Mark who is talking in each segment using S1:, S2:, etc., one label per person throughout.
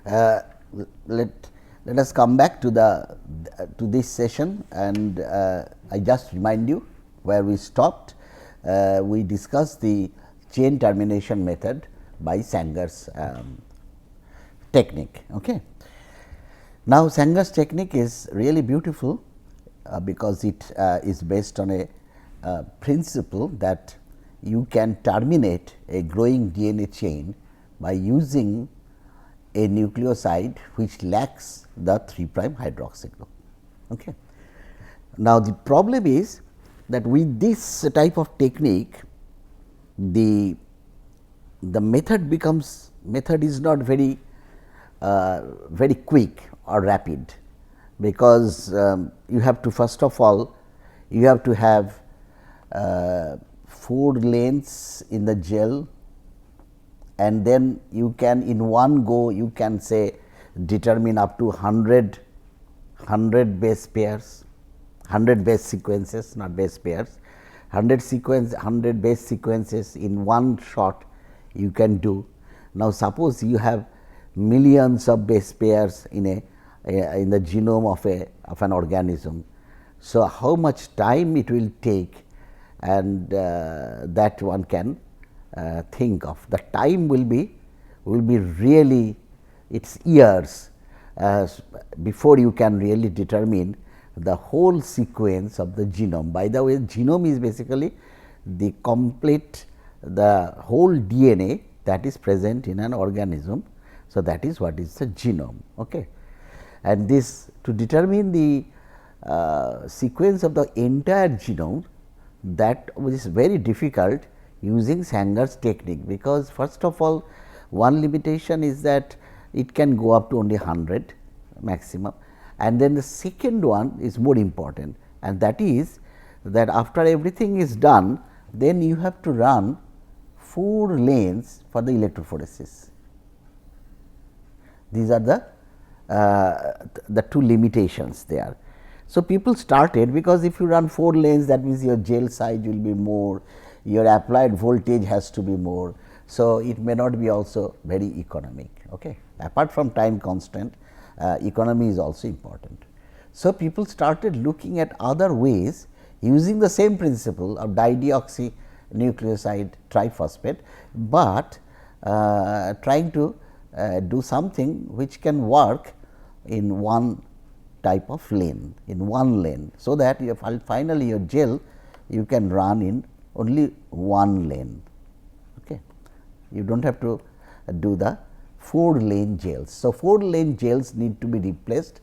S1: Uh, let us come back to this session, and I just remind you where we stopped. We discussed the chain termination method by Sanger's technique. Okay. Now, Sanger's technique is really beautiful because it is based on a principle that you can terminate a growing DNA chain by using a nucleoside which lacks the 3' hydroxy group. Okay. Now, the problem is that with this type of technique, the method is not very very quick or rapid, because you have to, first of all, you have to have 4 lanes in the gel, and then you can in one go you can say determine up to 100 base pairs, 100 base sequences, not base pairs, 100 base sequences in one shot you can do. Now, suppose you have millions of base pairs in the genome of an organism. So, how much time it will take, and that one can think of. The time will be really, it's years before you can really determine the whole sequence of the genome. By the way, genome is basically the whole DNA that is present in an organism. So, that is what is the genome. Okay. And this, to determine the sequence of the entire genome, that is very difficult using Sanger's technique, because first of all, one limitation is that it can go up to only 100 maximum, and then the second one is more important, and that is that after everything is done, then you have to run 4 lanes for the electrophoresis. These are the 2 limitations there. So, people started, because if you run 4 lanes, that means your gel size will be more, your applied voltage has to be more. So, it may not be also very economic. Okay. Apart from time constant, economy is also important. So, people started looking at other ways using the same principle of dideoxynucleoside triphosphate, but trying to do something which can work in one type of lane, in one lane. So, that you finally your gel you can run in only one lane. Okay. You do not have to do the 4 lane gels. So, 4 lane gels need to be replaced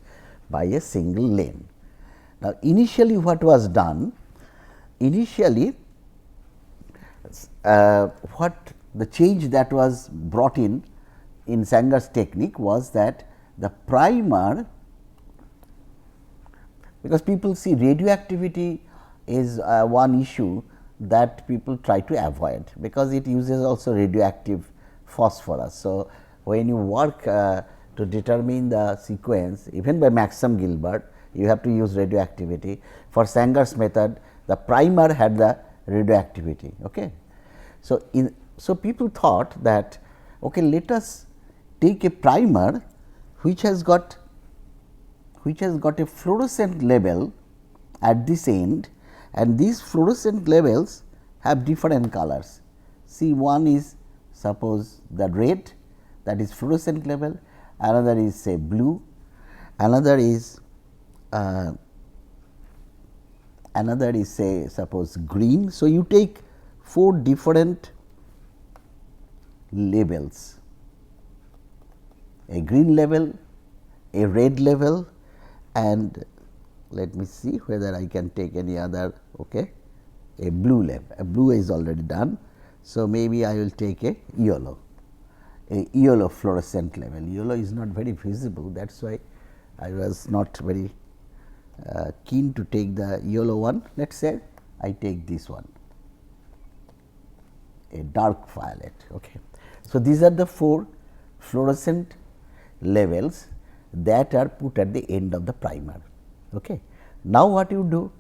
S1: by a single lane. Now, initially what was done? Initially, what the change that was brought in Sanger's technique was that the primer, because people see radioactivity is one issue that people try to avoid, because it uses also radioactive phosphorus. So, when you work to determine the sequence, even by Maxim Gilbert, you have to use radioactivity. For Sanger's method, the primer had the radioactivity. Okay. So, people thought that, okay, let us take a primer which has got a fluorescent label at this end, and these fluorescent labels have different colors. See, one is suppose the red, that is fluorescent label, another is say blue, another is say suppose green. So, you take 4 different labels, a green label, a red label, and let me see whether I can take any other. Okay, a blue label. A blue is already done. So, maybe I will take a yellow fluorescent label. Yellow is not very visible, that is why I was not very keen to take the yellow one. Let us say I take this one, a dark violet. Okay. So, these are the 4 fluorescent labels that are put at the end of the primer. Okay. Now, what you do?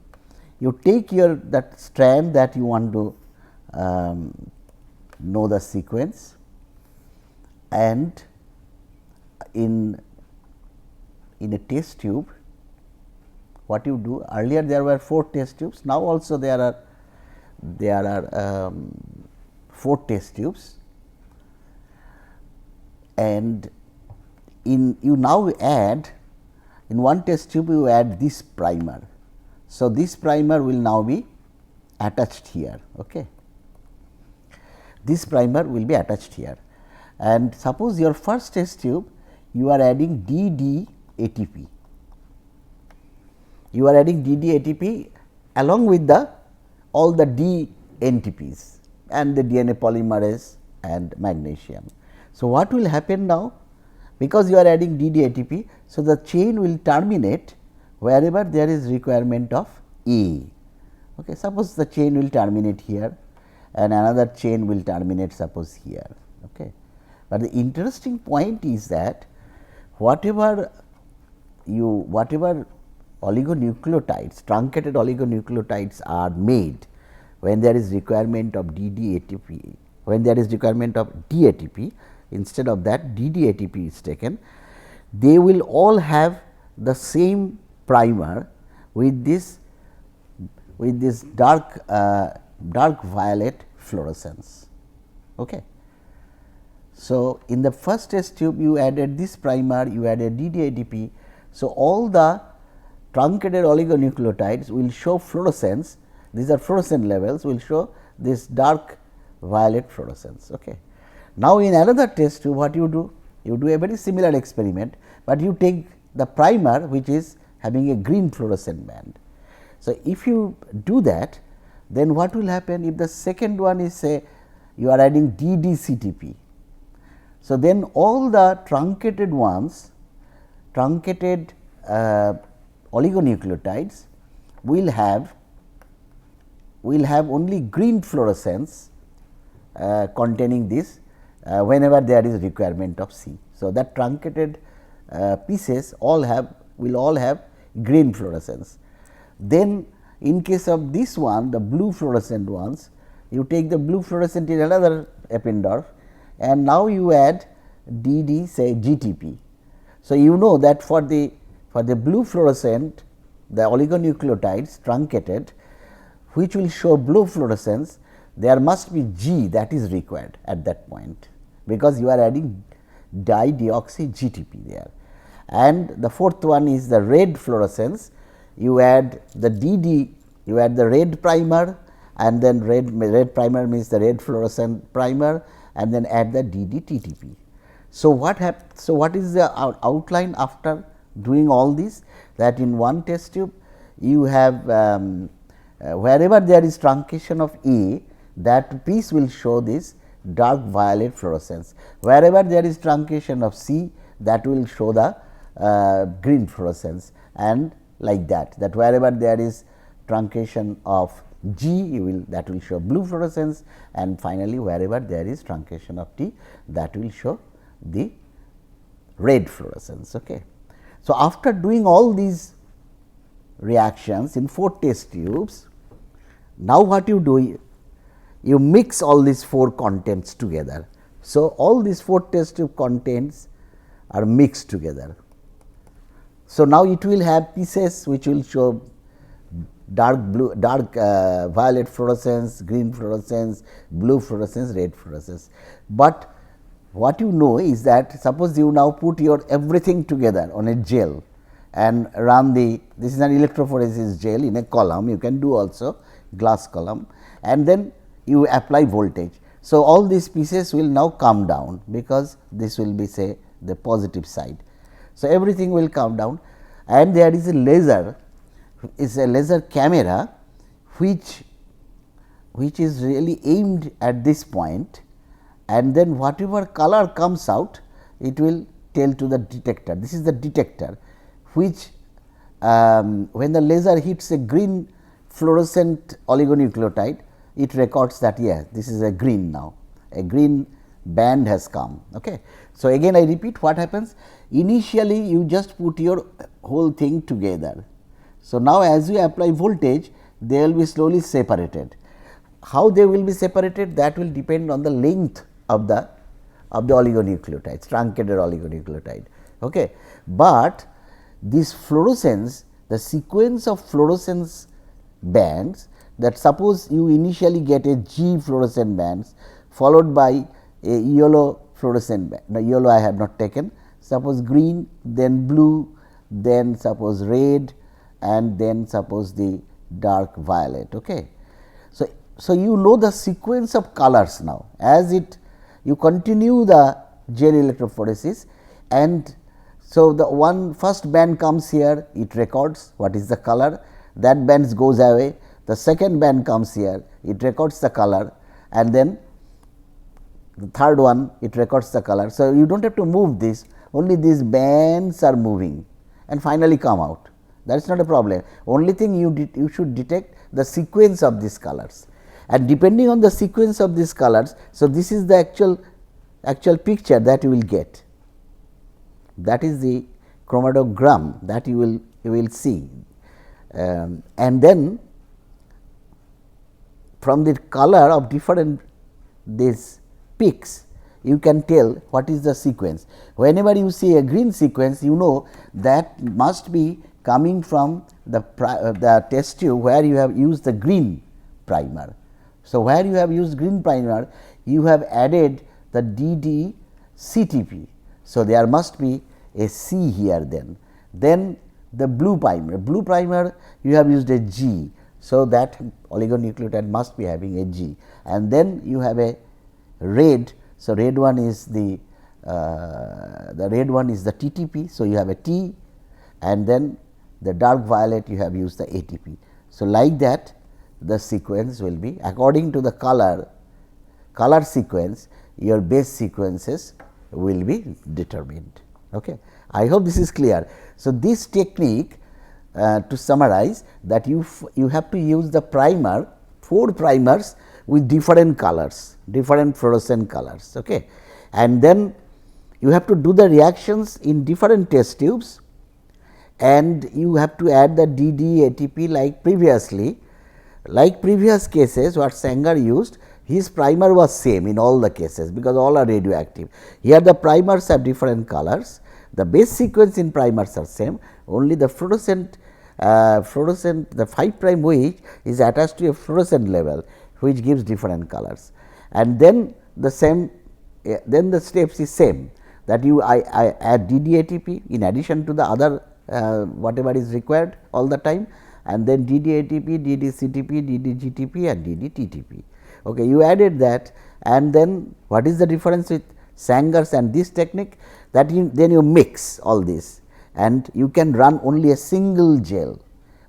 S1: You take that strand that you want to know the sequence, and in a test tube, what you do, earlier there were 4 test tubes, now also there are 4 test tubes, and you now add, in one test tube you add this primer. So, this primer will now be attached here. Okay. This primer will be attached here, and suppose your first test tube you are adding DD ATP. You are adding DD ATP along with all the D NTPs and the DNA polymerase and magnesium. So, what will happen now? Because you are adding DD ATP, so the chain will terminate wherever there is requirement of A. Okay. Suppose the chain will terminate here and another chain will terminate suppose here. Okay. But the interesting point is that whatever oligonucleotides, truncated oligonucleotides are made when there is requirement of DD ATP, when there is requirement of DATP, instead of that DD ATP is taken, they will all have the same primer with this dark violet fluorescence. Okay. So, in the first test tube you added this primer, you added DD ATP. So, all the truncated oligonucleotides will show fluorescence, these are fluorescent levels, will show this dark violet fluorescence. Okay. Now, in another test tube what you do? You do a very similar experiment, but you take the primer which is having a green fluorescent band. So, if you do that, then what will happen if the second one is say you are adding DDCTP. So, then all the truncated ones, truncated oligonucleotides will have only green fluorescence containing this whenever there is requirement of C. So, that truncated pieces will all have green fluorescence. Then in case of this one, the blue fluorescent ones, you take the blue fluorescent in another Eppendorf and now you add DD say GTP. So, you know that for the blue fluorescent, the oligonucleotides truncated which will show blue fluorescence, there must be G that is required at that point, because you are adding dideoxy GTP there. And the fourth one is the red fluorescence, you add the DD, you add the red primer and then red primer means the red fluorescent primer and then add the DD TTP. So, what is the outline after doing all this? That in one test tube you have wherever there is truncation of A, that piece will show this dark violet fluorescence. Wherever there is truncation of C, that will show the green fluorescence, and like that wherever there is truncation of G, that will show blue fluorescence, and finally, wherever there is truncation of T, that will show the red fluorescence. Okay. So, after doing all these reactions in 4 test tubes, now what you do? You mix all these 4 contents together. So, all these 4 test tube contents are mixed together. So, now it will have pieces which will show dark violet fluorescence, green fluorescence, blue fluorescence, red fluorescence. But what you know is that suppose you now put your everything together on a gel and run this is an electrophoresis gel in a column, you can do also glass column, and then you apply voltage. So, all these pieces will now come down, because this will be say the positive side. So, everything will come down, and there is a laser, camera which is really aimed at this point, and then whatever color comes out, it will tell to the detector. This is the detector which when the laser hits a green fluorescent oligonucleotide, it records that yes, this is a green now, a green band has come. Okay. So, again I repeat what happens, initially you just put your whole thing together. So, now as you apply voltage, they will be slowly separated. How they will be separated, that will depend on the length of the oligonucleotides, truncated oligonucleotide. Okay. But this fluorescence, the sequence of fluorescence bands, that suppose you initially get a G fluorescent bands followed by a yellow fluorescent band. Now, yellow I have not taken, suppose green, then blue, then suppose red, and then suppose the dark violet. Okay. So, you know the sequence of colors now, as it you continue the gel electrophoresis, and so the one first band comes here, it records what is the color, that band goes away, the second band comes here, it records the color, and then the third one it records the color. So, you do not have to move this, only these bands are moving and finally come out, that is not a problem. Only thing you should detect the sequence of these colors, and depending on the sequence of these colors. So, this is the actual picture that you will get, that is the chromatogram that you will see, and then from the color of different these peaks you can tell what is the sequence. Whenever you see a green sequence, you know that must be coming from the test tube where you have used the green primer. So, where you have used green primer, you have added the DD CTP. So, there must be a C here then the blue primer you have used a G. So, that oligonucleotide must be having a G, and then you have a red. So, red one is the TTP. So, you have a T, and then the dark violet you have used the ATP. So, like that the sequence will be according to the color sequence, your base sequences will be determined. Okay. I hope this is clear. So, this technique, to summarize, that you have to use the primer, 4 primers with different colors, different fluorescent colors, okay. And then you have to do the reactions in different test tubes, and you have to add the DD ATP like previously. Like previous cases what Sanger used, his primer was same in all the cases, because all are radioactive. Here the primers have different colors, the base sequence in primers are same, only the fluorescent the 5 prime wedge is attached to a fluorescent level, which gives different colors. And then the same, then the steps is same, that I add DD ATP in addition to the other whatever is required all the time, and then DD ATP, DD CTP, DD GTP and DD TTP. Okay, you added that, and then what is the difference with Sanger's and this technique, that then you mix all this, and you can run only a single gel,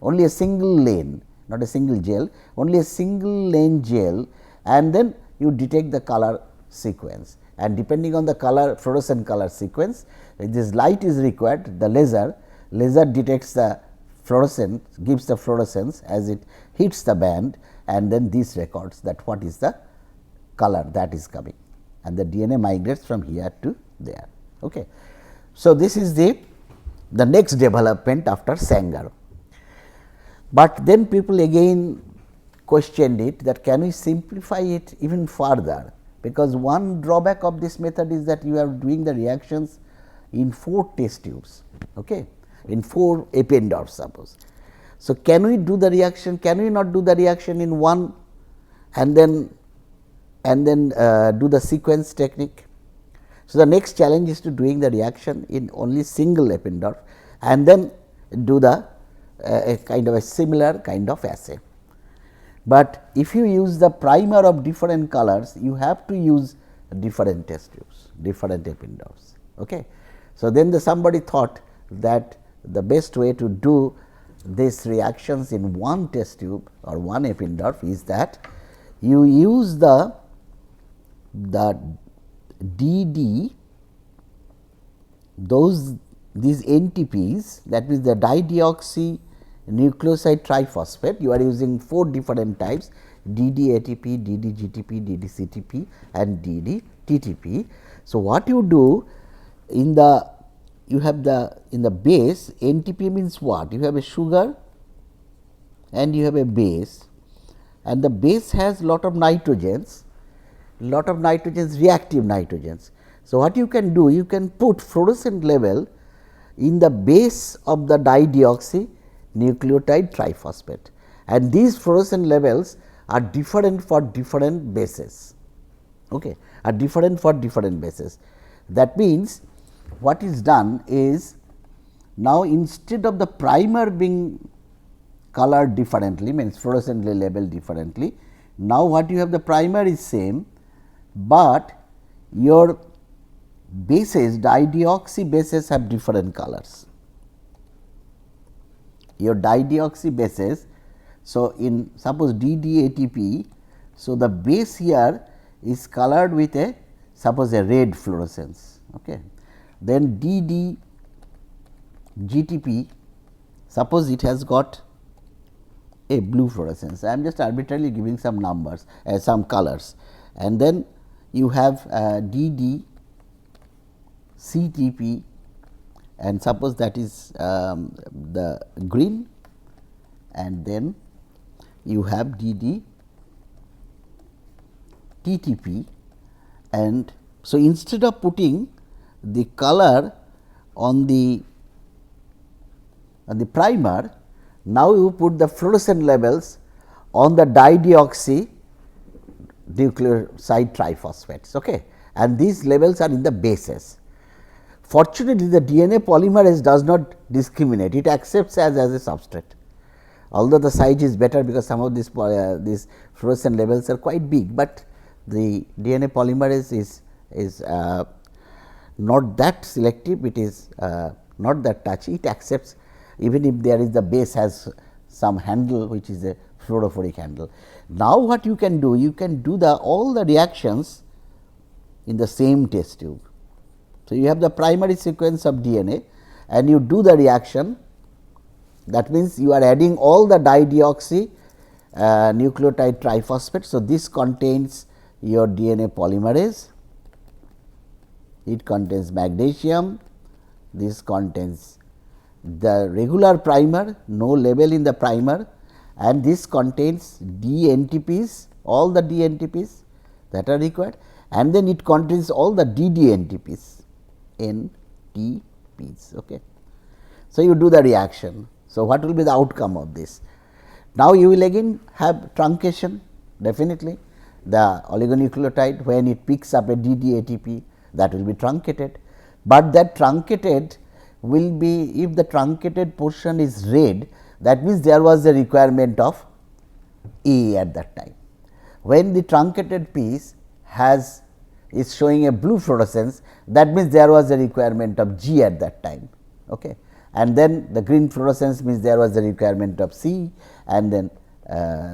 S1: only a single lane, not a single gel, only a single lane gel, and then you detect the color sequence, and depending on the color fluorescent color sequence, this light is required, the laser detects the fluorescent, gives the fluorescence as it hits the band, and then this records that what is the color that is coming, and the DNA migrates from here to there. Okay. So, this is the next development after Sanger, but then people again questioned it, that can we simplify it even further, because one drawback of this method is that you are doing the reactions in 4 test tubes, okay, in 4 Eppendorf suppose. So, can we do the reaction, can we not do the reaction in one and then do the sequence technique. So, the next challenge is to doing the reaction in only single Eppendorf and then do the a kind of a similar kind of assay. But if you use the primer of different colors, you have to use different test tubes, different Eppendorfs. Okay. So, then somebody thought that the best way to do these reactions in one test tube or one Eppendorf is that you use the DD, these NTPs, that means the dideoxy nucleoside triphosphate. You are using 4 different types, DD ATP, DD GTP, DD CTP and DD TTP. So, what you do in the in the base, NTP means what? You have a sugar and you have a base, and the base has lot of nitrogens, reactive nitrogens. So, what you can do, you can put fluorescent level in the base of the dideoxy nucleotide triphosphate, and these fluorescent levels are different for different bases, okay, are different for different bases. That means, what is done is, now instead of the primer being colored differently, means fluorescently labeled differently, now what you have, the primer is same, but your bases, dideoxy bases have different colors. Your dideoxy bases, so in suppose DDATP, so the base here is colored with a, suppose a red fluorescence. Okay. Then DDGTP, suppose it has got a blue fluorescence. I am just arbitrarily giving some numbers, some colors, and then you have DDCTP, and suppose that is the green, and then you have DDTTP, and so instead of putting the color on the primer, now you put the fluorescent levels on the dideoxy nucleoside triphosphates, okay, and these levels are in the bases. Fortunately, the DNA polymerase does not discriminate, it accepts as a substrate, although the size is better because some of these fluorescent levels are quite big, but the DNA polymerase is not that selective, it is not that touchy, it accepts even if there is the base has some handle which is a fluorophoric handle. Now, what you can do? You can do all the reactions in the same test tube. So, you have the primary sequence of DNA and you do the reaction, that means, you are adding all the dideoxy nucleotide triphosphate. So, this contains your DNA polymerase, it contains magnesium, this contains the regular primer, no label in the primer, and this contains DNTPs, all the DNTPs that are required, and then it contains all the DDNTPs, NTPs. Okay. So, you do the reaction. So, what will be the outcome of this? Now, you will again have truncation, definitely the oligonucleotide, when it picks up a DDATP, that will be truncated, but that truncated will be, if the truncated portion is red, that means there was a requirement of A at that time. When the truncated piece is showing a blue fluorescence, that means there was a requirement of G at that time. Okay. And then the green fluorescence means there was a requirement of C, and then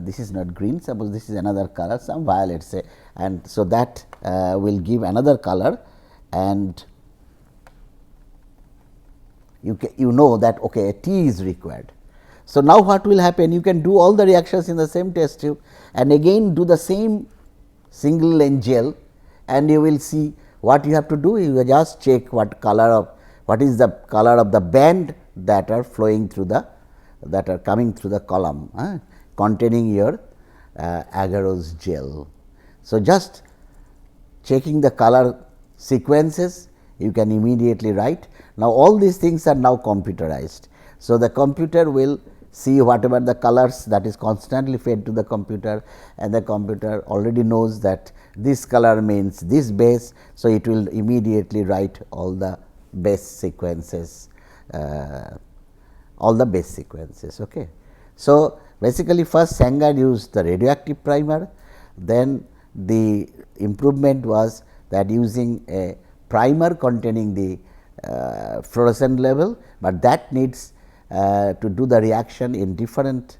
S1: this is not green, suppose this is another color, some violet say, and so that will give another color, and you know that okay, T is required. So, now what will happen? You can do all the reactions in the same test tube and again do the same single lane gel, and you will see what you have to do. You just check what is the color of the band that are flowing through that are coming through the column containing your agarose gel. So, just checking the color sequences, you can immediately write. Now, all these things are now computerized. So, the computer will see whatever the colors that is constantly fed to the computer, and the computer already knows that this color means this base. So, it will immediately write all the base sequences, Okay. So, basically first Sanger used the radioactive primer, then the improvement was that using a primer containing the fluorescent level, but that needs to do the reaction in different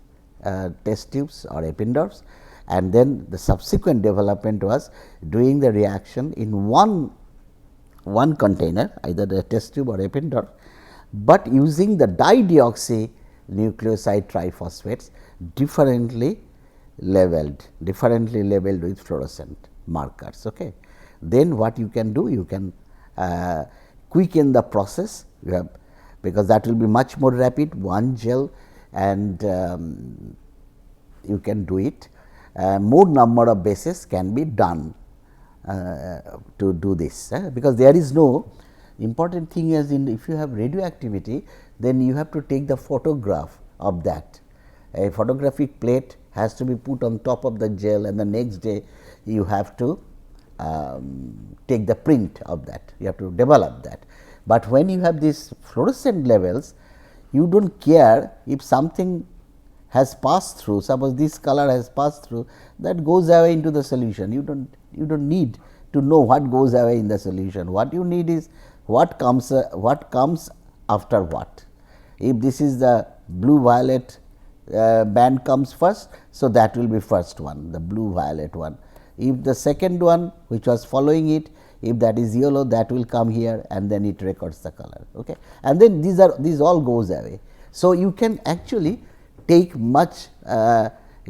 S1: test tubes or Eppendorfs, and then the subsequent development was doing the reaction in one container, either the test tube or Eppendorf, but using the dideoxy nucleoside triphosphates differently labeled with fluorescent markers. Okay. Then what you can do? You can quicken the process, because that will be much more rapid, one gel, and you can do it. More number of bases can be done to do this, because there is no important thing is if you have radioactivity, then you have to take the photograph of that. A photographic plate has to be put on top of the gel, and the next day you have to take the print of that, you have to develop that. But when you have these fluorescent levels, you do not care if something has passed through, suppose this color has passed through, that goes away into the solution. You do not need to know what goes away in the solution. What you need is what comes after what. If this is the blue violet band comes first, so that will be first one, the blue violet one. If the second one which was following it, if that is yellow, that will come here, and then it records the color. Okay. And then these all goes away. So, you can actually take much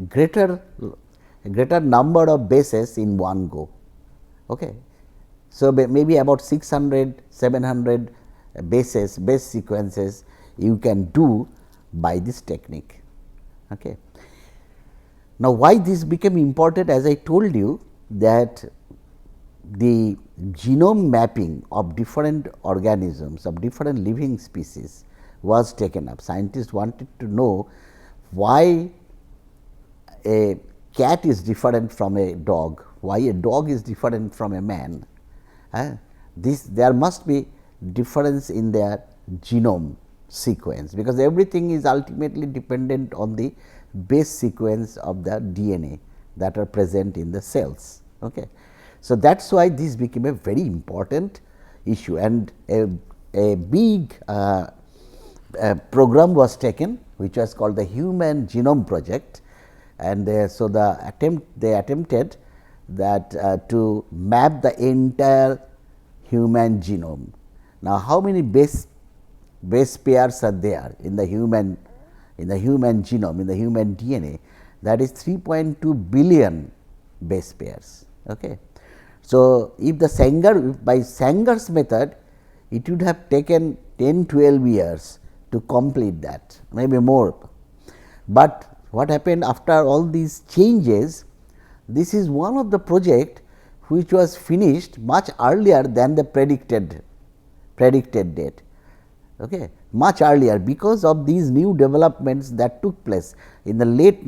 S1: greater number of bases in one go. Okay. So, maybe about 600, 700 base sequences you can do by this technique. Okay. Now, why this became important? As I told you that the genome mapping of different organisms, of different living species was taken up. Scientists wanted to know why a cat is different from a dog, why a dog is different from a man. There must be difference in their genome sequence, because everything is ultimately dependent on the base sequence of the DNA that are present in the cells. Okay. So, that is why this became a very important issue, and a big program was taken, which was called the Human Genome Project, and so they attempted that to map the entire human genome. Now, how many base pairs are there in the human genome, in the human DNA? That is 3.2 billion base pairs. Okay. So, if the by Sanger's method, it would have taken 10-12 years to complete that, maybe more. But what happened after all these changes? This is one of the project which was finished much earlier than the predicted date. Okay. Much earlier, because of these new developments that took place in the late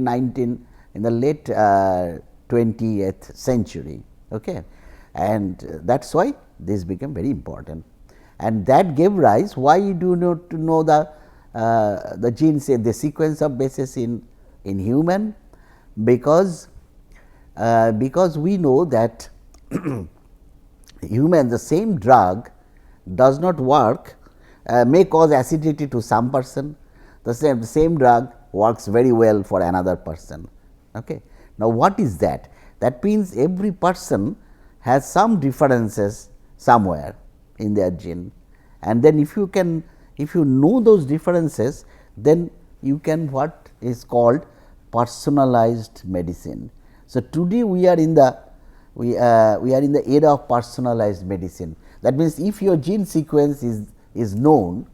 S1: 20th century. Okay. And that is why this became very important, and that gave rise why you do not to know the genes, the sequence of bases in human, because we know that the same drug does not work, may cause acidity to some person, the same drug works very well for another person. Okay. Now, what is that? That means every person has some differences somewhere in their gene, and then if you know those differences, then you can what is called personalized medicine. So, today we are in the era of personalized medicine. That means, if your gene sequence is known,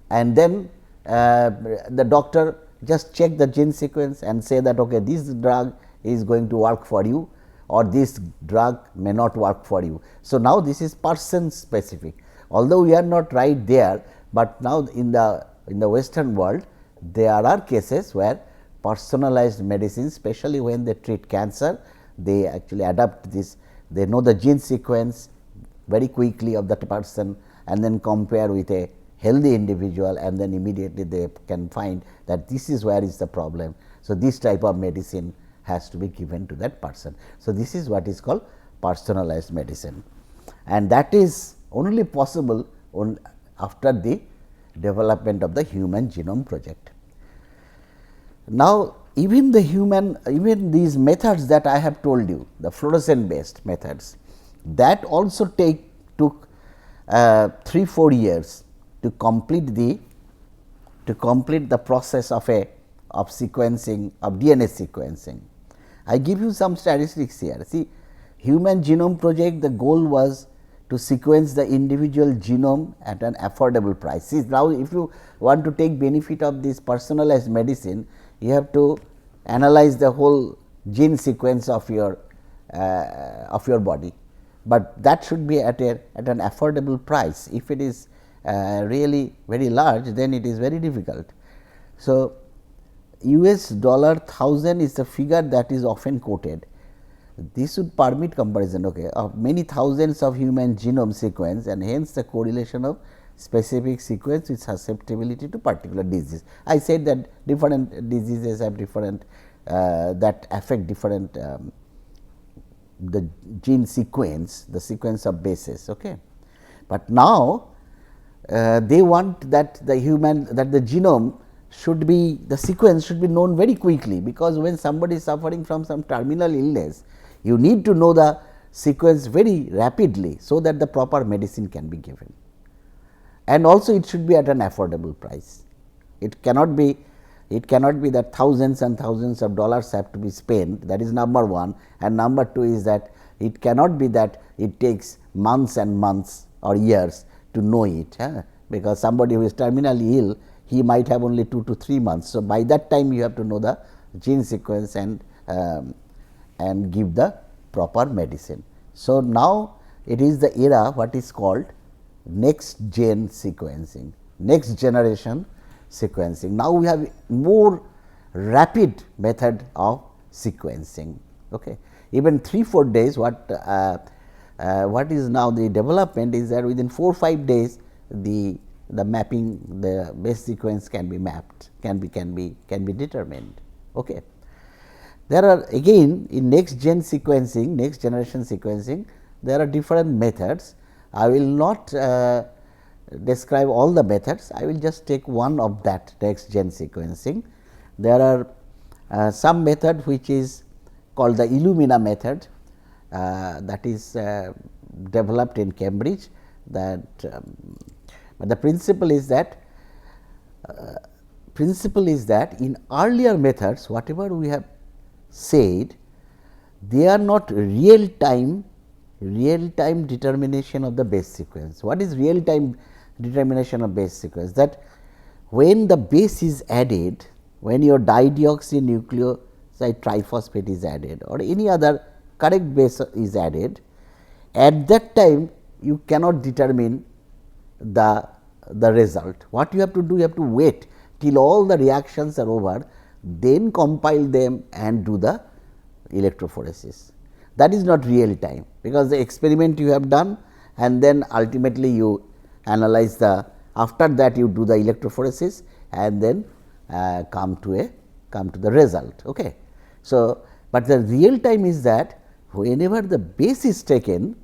S1: and then the doctor just check the gene sequence and say that okay, this drug is going to work for you, or this drug may not work for you. So, now this is person specific, although we are not right there, but now in the western world there are cases where personalized medicine, especially when they treat cancer, they actually adapt this, they know the gene sequence very quickly of that person, and then compare with a healthy individual, and then immediately they can find that this is where is the problem. So, this type of medicine has to be given to that person. So, this is what is called personalized medicine, and that is only possible after the development of the Human Genome Project. Now, even these methods that I have told you, the fluorescent based methods, that also took 3-4 years to complete the process of sequencing, of DNA sequencing. I give you some statistics here. See, Human Genome Project, the goal was to sequence the individual genome at an affordable price. See, now if you want to take benefit of this personalized medicine, you have to analyze the whole gene sequence of your body. but that should be at an affordable price. If it is really very large, then it is very difficult. So, US dollar 1000 is the figure that is often quoted. This would permit comparison of many thousands of human genome sequence, and hence the correlation of specific sequence with susceptibility to particular disease. I said that different diseases have different that affect different the gene sequence, the sequence of bases. Okay. But now they want that the genome should be, the sequence should be known very quickly, because when somebody is suffering from some terminal illness, you need to know the sequence very rapidly, so that the proper medicine can be given, and also it should be at an affordable price. It cannot be that thousands and thousands of dollars have to be spent. That is number one, and number two is that it cannot be that it takes months and months or years to know it, because somebody who is terminally ill, he might have only 2 to 3 months. So, by that time you have to know the gene sequence and give the proper medicine. So, now it is the era what is called next gen sequencing, next generation sequencing. Now, we have more rapid method of sequencing. Okay. Even 3-4 days, what is now the development is that within 4-5 days the mapping, the base sequence can be mapped, can be determined. Okay. There are again in next gen sequencing, next generation sequencing, there are different methods. I will not describe all the methods, I will just take one of that next gen sequencing. There are some method which is called the Illumina method, that is developed in Cambridge. That but the principle is that in earlier methods, whatever we have said, they are not real time determination of the base sequence. What is real time determination of base sequence? That when the base is added, when your dideoxynucleoside triphosphate is added or any other correct base is added, at that time you cannot determine the result. What you have to do, you have to wait till all the reactions are over, then compile them and do the electrophoresis. That is not real time, because the experiment you have done and then ultimately you analyze the, after that you do the electrophoresis and then come to the result. Okay. So, but the real time is that whenever the base is taken,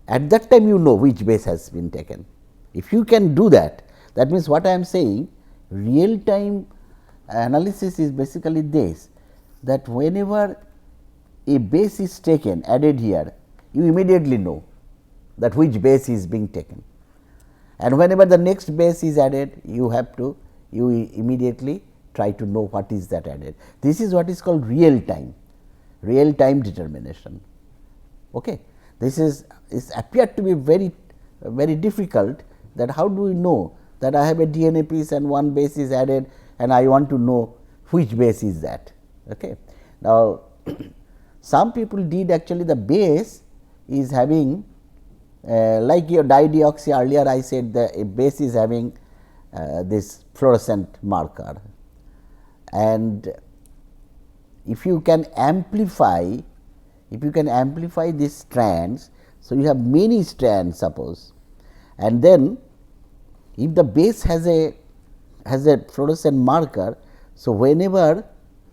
S1: at that time you know which base has been taken. If you can do that, that means what I am saying, real time analysis is basically this, that whenever a base is taken, added here, you immediately know that which base is being taken, and whenever the next base is added, you immediately try to know what is that added. This is what is called real time determination. Okay. This appeared to be very difficult, that how do we know that I have a DNA piece and one base is added and I want to know which base is that. Okay. Now, some people did actually, the base is having like your dideoxy, earlier I said the base is having this fluorescent marker, and if you can amplify these strands. So, you have many strands suppose, and then if the base has a fluorescent marker. So, whenever,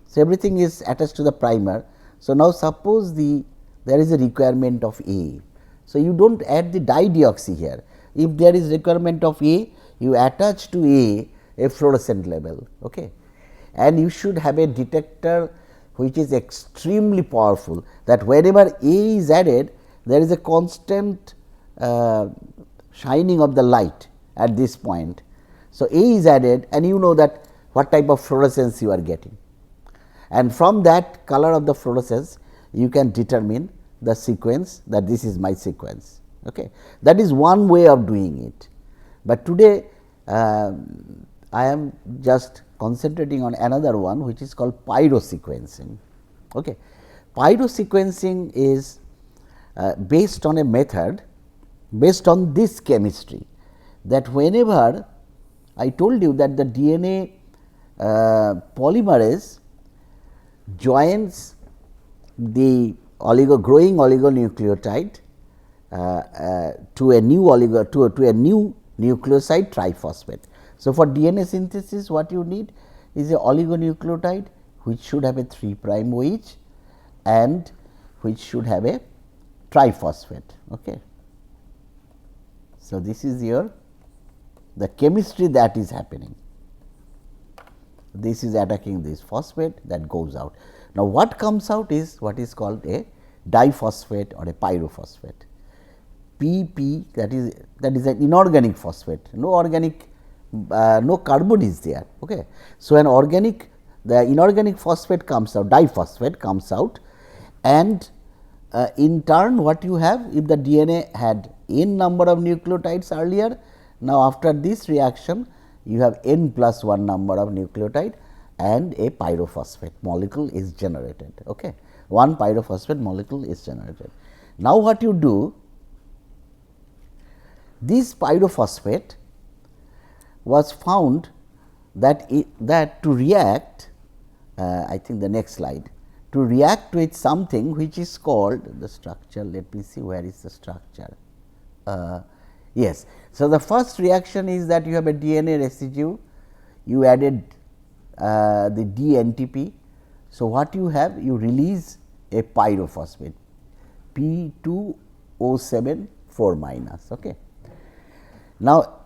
S1: so everything is attached to the primer. So, now suppose there is a requirement of A. So, you do not add the dideoxy here. If there is requirement of A, you attach to a fluorescent label. Okay. And you should have a detector which is extremely powerful, that whenever A is added, there is a constant shining of the light at this point. So, A is added and you know that what type of fluorescence you are getting, and from that color of the fluorescence you can determine the sequence, that this is my sequence. Okay. That is one way of doing it, but today I am just concentrating on another one which is called pyrosequencing. Okay. Pyrosequencing is based on a method, based on this chemistry, that whenever I told you that the DNA polymerase joins the growing oligonucleotide to a new to a new nucleoside triphosphate. So, for DNA synthesis what you need is a oligonucleotide which should have a 3' OH and which should have a triphosphate. Okay. So, this is your the chemistry that is happening. This is attacking this phosphate, that goes out. Now, what comes out is what is called a diphosphate or a pyrophosphate. PP, that is an inorganic phosphate, no organic, no carbon is there. Okay. So, the inorganic phosphate comes out, diphosphate comes out, and in turn what you have, if the DNA had n number of nucleotides earlier, now after this reaction you have n plus 1 number of nucleotide and a pyrophosphate molecule is generated. Okay. One pyrophosphate molecule is generated. Now, what you do, this pyrophosphate was found that to react, I think the next slide, to react with something which is called the structure. Let me see where is the structure. Yes. So, the first reaction is that you have a DNA residue, you added the dNTP. So, what you have, you release a pyrophosphate P2O7 4 minus. Okay. Now,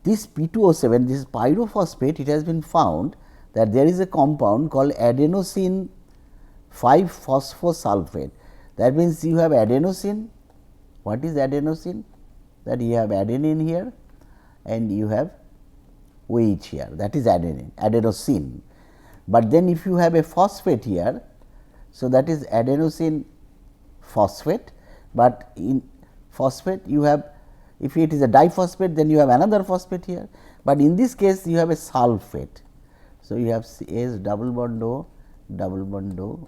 S1: this P2O7, this pyrophosphate, it has been found that there is a compound called adenosine 5-phosphosulfate. That means, you have adenosine. What is adenosine? That you have adenine here and you have OH here, that is adenosine. But then if you have a phosphate here, so that is adenosine phosphate, but in phosphate you have, if it is a diphosphate, then you have another phosphate here, but in this case you have a sulfate. So, you have S double bond O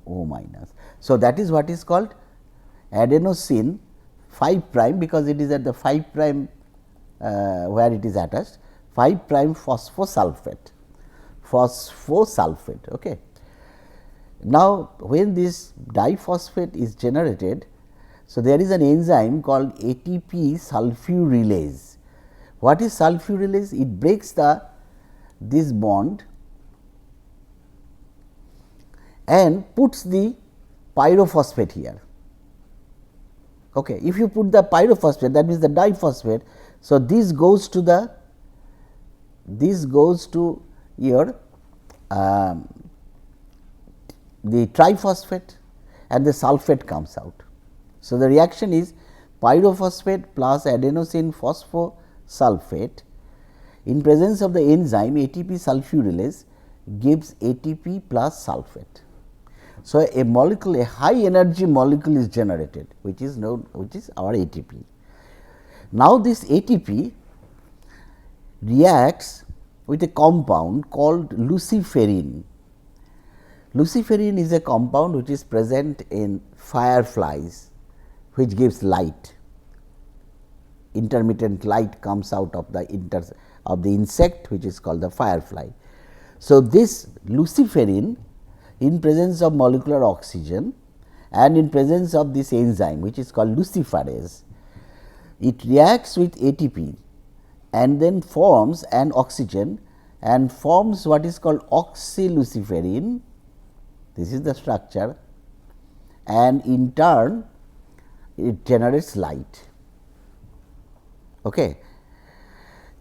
S1: O minus. So, that is what is called adenosine 5 prime, because it is at the 5 prime where it is attached, 5 prime phosphosulfate. Okay. Now, when this diphosphate is generated, so there is an enzyme called ATP sulfurylase. What is sulfurylase? It breaks this bond and puts the pyrophosphate here. Okay. If you put the pyrophosphate, that means the diphosphate. So, this goes to your the triphosphate and the sulfate comes out. So, the reaction is pyrophosphate plus adenosine phosphosulfate in presence of the enzyme ATP sulfurylase gives ATP plus sulfate. So, a molecule, a high energy molecule is generated, which is our ATP. Now, this ATP reacts with a compound called luciferin. Luciferin is a compound which is present in fireflies, which gives light. Intermittent light comes out of the insect, which is called the firefly. So, this luciferin, in presence of molecular oxygen and in presence of this enzyme which is called luciferase, it reacts with ATP and then forms an oxygen and forms what is called oxyluciferin. This is the structure, and in turn it generates light. Okay.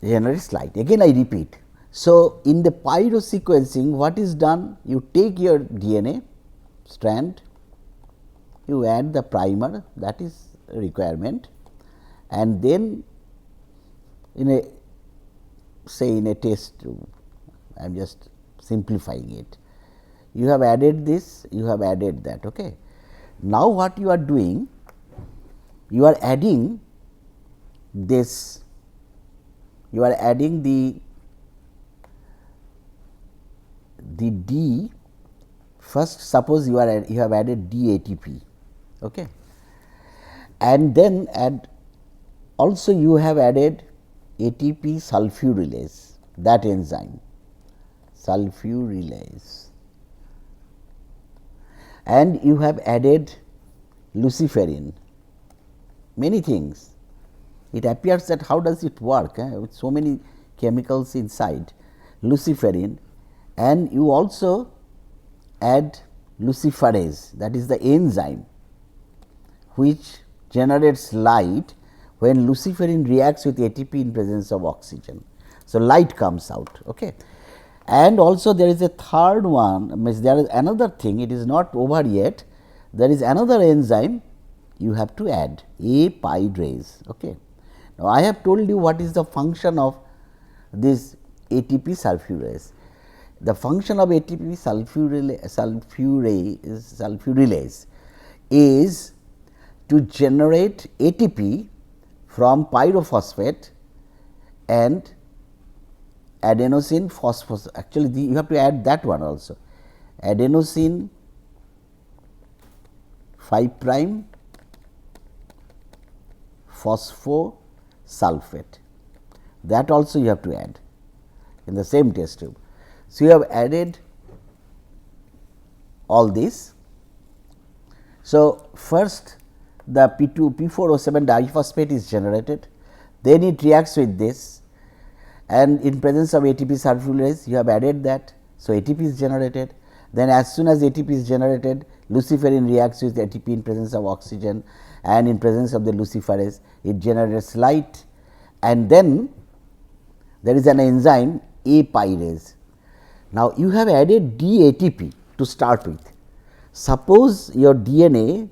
S1: Generates light. Again I repeat. So, in the pyrosequencing, what is done? You take your DNA strand, you add the primer, that is a requirement, and then in a test tube, I am just simplifying it, you have added this, you have added that. Okay. Now, what you are doing? You are adding this, you are adding the D. First, suppose you have added DATP. Okay. and then add also you have added ATP sulfurylase, that enzyme sulfurylase, and you have added luciferin, many things. It appears that how does it work with so many chemicals inside, luciferin, and you also add luciferase, that is the enzyme which generates light when luciferin reacts with ATP in presence of oxygen. So, light comes out. Okay. And also there is a third one, means there is another thing, it is not over yet, there is another enzyme you have to add, A-pyrase. Okay. Now, I have told you what is the function of this ATP sulfurase. The function of ATP sulfurylase is to generate ATP from pyrophosphate and adenosine phosphorus. Actually, you have to add that one also, adenosine 5 prime phosphosulfate, that also you have to add in the same test tube. So, you have added all this. So, first the P4O7 diphosphate is generated, then it reacts with this, and in presence of ATP sulfurylase you have added that. So, ATP is generated, then as soon as ATP is generated, luciferin reacts with ATP in presence of oxygen, and in presence of the luciferase it generates light, and then there is an enzyme A-pyrase. Now, you have added DATP to start with. Suppose your DNA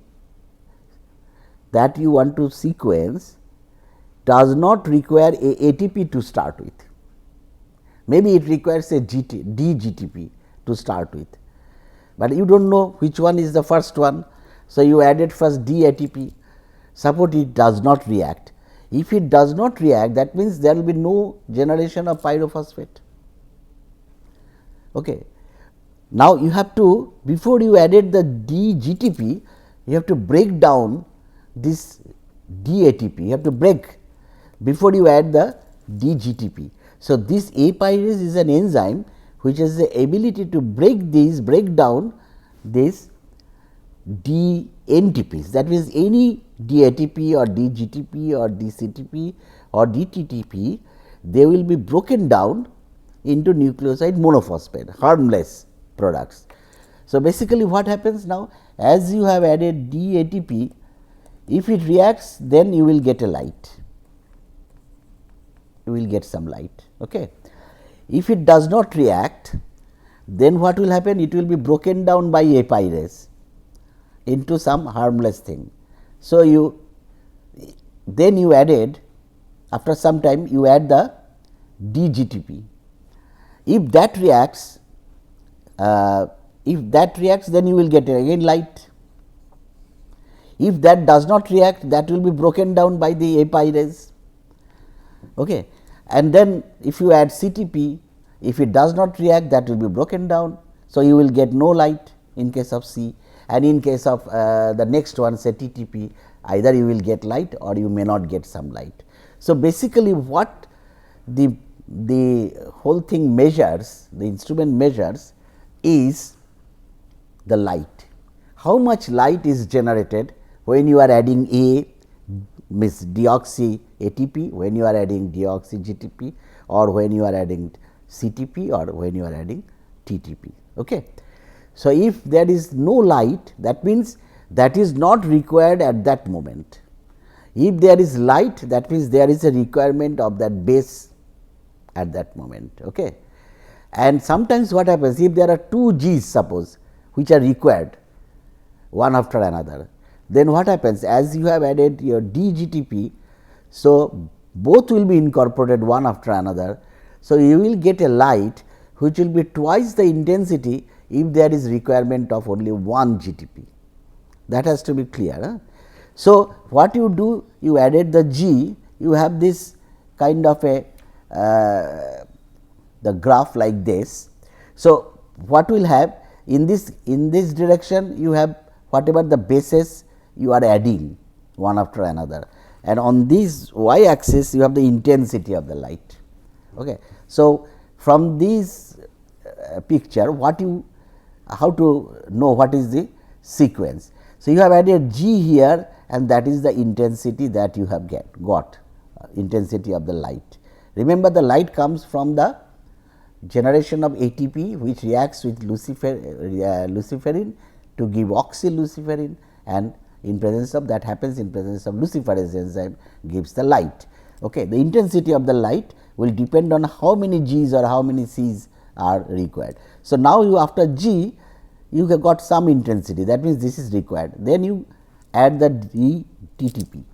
S1: that you want to sequence does not require a ATP to start with, maybe it requires a DGTP to start with, but you do not know which one is the first one. So, you added first DATP, suppose it does not react. If it does not react, that means there will be no generation of pyrophosphate. Okay. Now, you have to, before you added the DGTP, you have to break down this DATP, you have to break before you add the DGTP. So, this A-pyrase is an enzyme which has the ability to break down this DNTPs, that means any DATP or DGTP or DCTP or DTTP, they will be broken down into nucleoside monophosphate, harmless products. So, basically what happens now, as you have added DATP, if it reacts, then you will get a light, you will get some light. Okay. If it does not react, then what will happen? It will be broken down by A-pyrase into some harmless thing. So, then you added, after some time you add the DGTP. If that reacts, then you will get again light. If that does not react, that will be broken down by the A-pyrase. Okay. And then if you add CTP, if it does not react, that will be broken down. So, you will get no light in case of C, and in case of the next one, say TTP, either you will get light or you may not get some light. So, basically what the whole thing measures, the instrument measures is the light. How much light is generated when you are adding A, means deoxy ATP, when you are adding deoxy GTP, or when you are adding CTP, or when you are adding TTP. Okay. So, if there is no light, that means that is not required at that moment. If there is light, that means there is a requirement of that base at that moment. Okay. And sometimes what happens, if there are two G's suppose which are required one after another, then what happens, as you have added your DGTP, so both will be incorporated one after another. So, you will get a light which will be twice the intensity if there is requirement of only one GTP. That has to be clear. Huh? So, what you do, you added the G, you have this kind of a the graph like this. So, what will have in this direction, you have whatever the bases you are adding one after another, and on this y axis you have the intensity of the light. Okay. So, from this picture what you how to know what is the sequence. So, you have added G here and that is the intensity that you have got intensity of the light. Remember, the light comes from the generation of ATP which reacts with luciferin to give oxyluciferin, and in presence of that happens in presence of luciferase enzyme gives the light. Okay. The intensity of the light will depend on how many G's or how many C's are required. So, now you after G you have got some intensity, that means this is required, then you add the DTP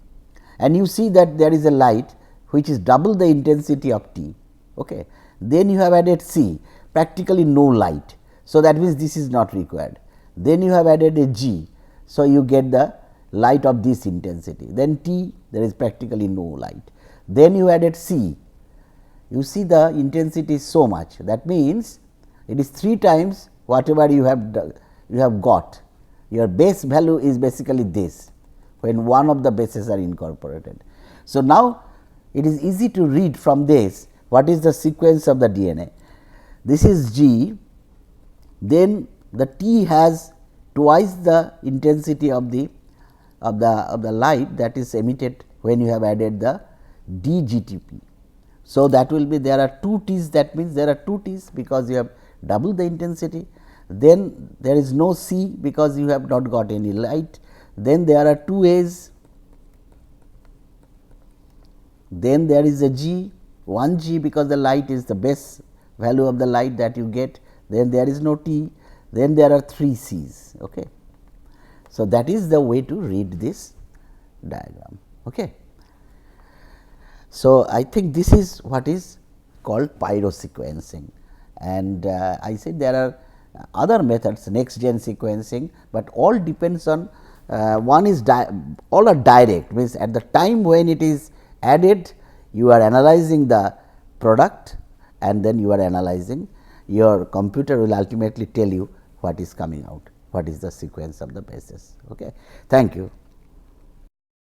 S1: and you see that there is a light which is double the intensity of T. Okay. Then you have added C, practically no light. So, that means this is not required. Then you have added a G. So, you get the light of this intensity. Then T, there is practically no light. Then you added C. You see the intensity is so much. That means, it is 3 times whatever you have got. Your base value is basically this, when one of the bases are incorporated. So, now it is easy to read from this what is the sequence of the DNA. This is G, then the T has twice the intensity of the light that is emitted when you have added the DGTP. So, that will be there are 2 T's, that means there are 2 T's because you have double the intensity. Then there is no C because you have not got any light. Then there are 2 A's. Then there is a G, 1 G because the light is the base value of the light that you get. Then there is no T. Then there are 3 C's. Okay. So, that is the way to read this diagram. Okay. So, I think this is what is called pyrosequencing, and I said there are other methods, next gen sequencing, but all depends on one is all are direct, means at the time when it is added you are analyzing the product and then you are analyzing, your computer will ultimately tell you what is coming out, what is the sequence of the bases. Okay. Thank you.